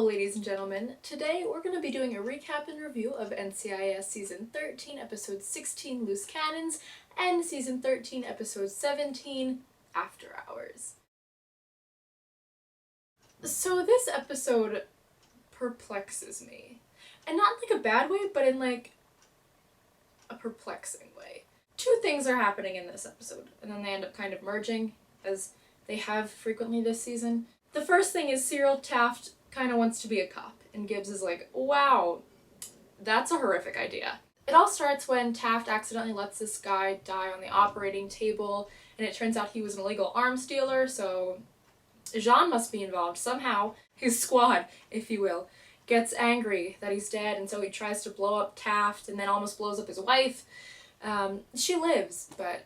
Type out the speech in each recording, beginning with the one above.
Hello ladies and gentlemen, today we're going to be doing a recap and review of NCIS Season 13, Episode 16, Loose Cannons, and Season 13, Episode 17, After Hours. So this episode perplexes me. And not in like a bad way, but in like a perplexing way. Two things are happening in this episode, and then they end up kind of merging, as they have frequently this season. The first thing is Cyril Taft kind of wants to be a cop, and Gibbs is like, wow, that's a horrific idea. It all starts when Taft accidentally lets this guy die on the operating table, and it turns out he was an illegal arms dealer, so Jean must be involved somehow. His squad, if you will, gets angry that he's dead, and so he tries to blow up Taft and then almost blows up his wife. She lives, but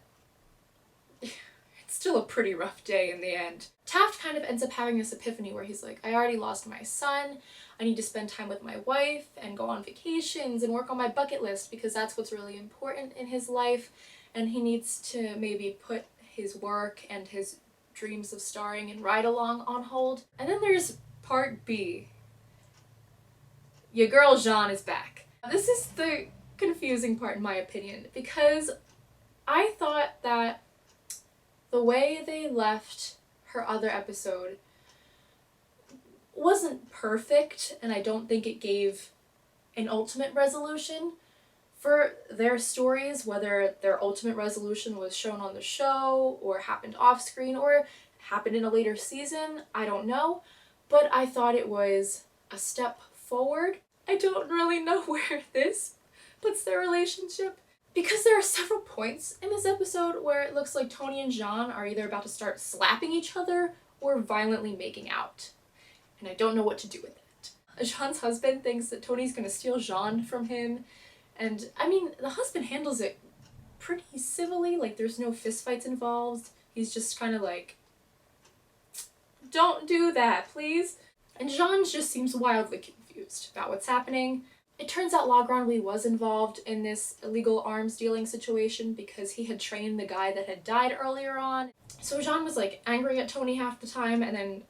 it's still a pretty rough day in the end. Taft kind of ends up having this epiphany where he's like, I already lost my son, I need to spend time with my wife and go on vacations and work on my bucket list because that's what's really important in his life, and he needs to maybe put his work and his dreams of starring in Ride Along on hold. And then there's part B. Your girl Jean is back. This is the confusing part in my opinion, because I thought that the way they left her other episode wasn't perfect, and I don't think it gave an ultimate resolution for their stories, whether their ultimate resolution was shown on the show or happened off screen or happened in a later season, I don't know, but I thought it was a step forward. I don't really know where this puts their relationship, because there are several points in this episode where it looks like Tony and Jean are either about to start slapping each other or violently making out. And I don't know what to do with it. Jean's husband thinks that Tony's gonna steal Jean from him, and I mean, the husband handles it pretty civilly, like there's no fistfights involved. He's just kind of like, don't do that, please. And Jean just seems wildly confused about what's happening. It turns out La Grand'Ouille was involved in this illegal arms dealing situation because he had trained the guy that had died earlier on. So Jean was like angry at Tony half the time, and then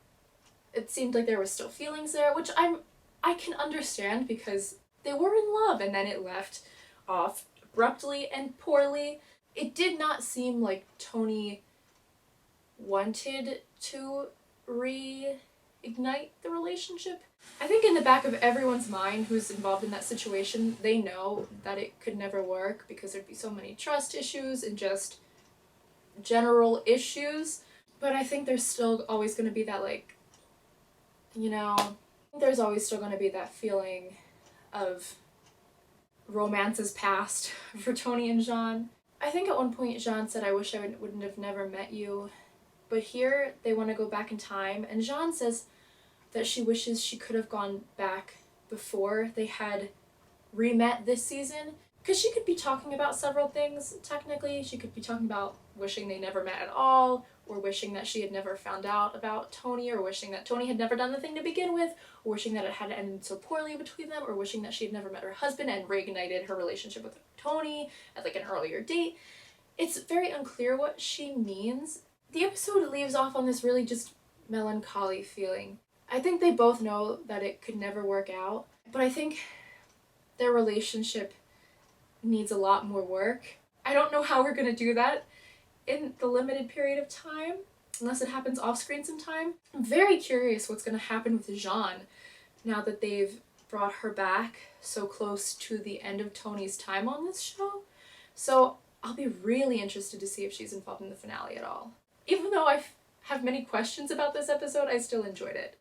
it seemed like there was still feelings there, which I can understand because they were in love, and then it left off abruptly and poorly. It did not seem like Tony wanted to reignite the relationship. I think in the back of everyone's mind who's involved in that situation, they know that it could never work because there'd be so many trust issues and just general issues. But I think there's still always going to be that, like, you know, there's always still going to be that feeling of romance's past for Tony and Jean. I think at one point Jean said, I wish I wouldn't have never met you. But here they want to go back in time, and Jean says that she wishes she could have gone back before they had re-met this season, because she could be talking about several things. Technically, she could be talking about wishing they never met at all, or wishing that she had never found out about Tony, or wishing that Tony had never done the thing to begin with, or wishing that it had ended so poorly between them, or wishing that she had never met her husband and reignited her relationship with Tony at like an earlier date. It's very unclear what she means. The episode leaves off on this really just melancholy feeling. I think they both know that it could never work out, but I think their relationship needs a lot more work. I don't know how we're gonna do that in the limited period of time, unless it happens off screen sometime. I'm very curious what's gonna happen with Jean now that they've brought her back so close to the end of Tony's time on this show. So I'll be really interested to see if she's involved in the finale at all. Even though I have many questions about this episode, I still enjoyed it.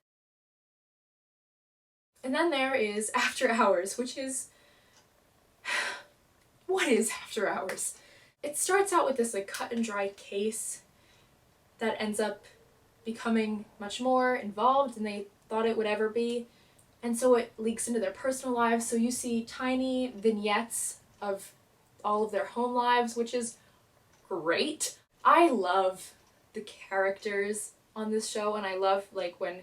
And then there is After Hours, which is... what is After Hours? It starts out with this like cut and dry case that ends up becoming much more involved than they thought it would ever be. And so it leaks into their personal lives, so you see tiny vignettes of all of their home lives, which is great. I love the characters on this show, and I love like when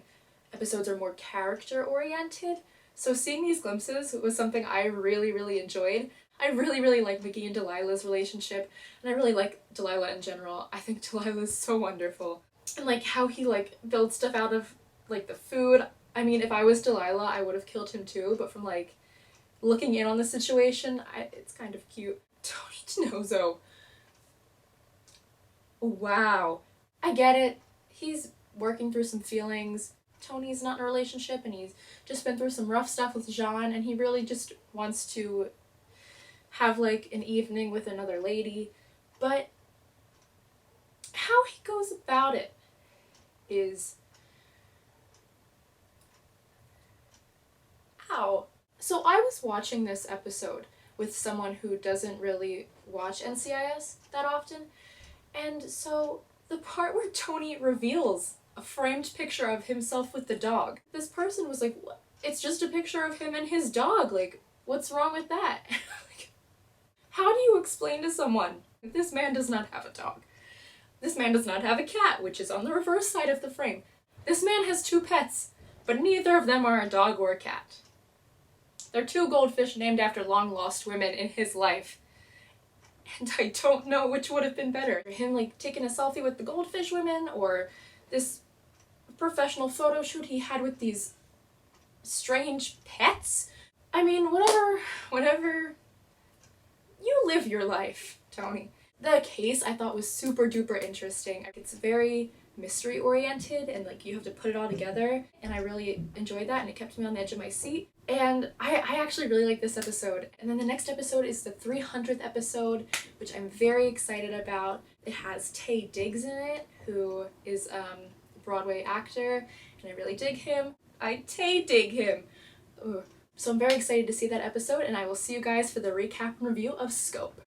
episodes are more character oriented. So seeing these glimpses was something I really enjoyed. I really like Mickey and Delilah's relationship, and I really like Delilah in general. I think Delilah is so wonderful. And like how he like builds stuff out of like the food. I mean, if I was Delilah, I would have killed him too, but from like looking in on the situation, it's kind of cute. Tony DiNozzo. Wow. I get it. He's working through some feelings. Tony's not in a relationship and he's just been through some rough stuff with Jean and he really just wants to have like an evening with another lady. But how he goes about it is... Ow. So I was watching this episode with someone who doesn't really watch NCIS that often, and so the part where Tony reveals a framed picture of himself with the dog, this person was like, what? It's just a picture of him and his dog, like, what's wrong with that? Like, how do you explain to someone, this man does not have a dog. This man does not have a cat, which is on the reverse side of the frame. This man has 2 pets, but neither of them are a dog or a cat. They're 2 goldfish named after long-lost women in his life. And I don't know which would have been better. Him, like, taking a selfie with the goldfish women, or this professional photo shoot he had with these strange pets? I mean, whatever. You live your life, Tony. The case I thought was super duper interesting. It's very mystery oriented and like you have to put it all together, and I really enjoyed that and it kept me on the edge of my seat. And I actually really like this episode. And then the next episode is the 300th episode, which I'm very excited about. It has Taye Diggs in it, who is a Broadway actor, and I really dig him. I Taye dig him. Ugh. So I'm very excited to see that episode, and I will see you guys for the recap and review of Scope.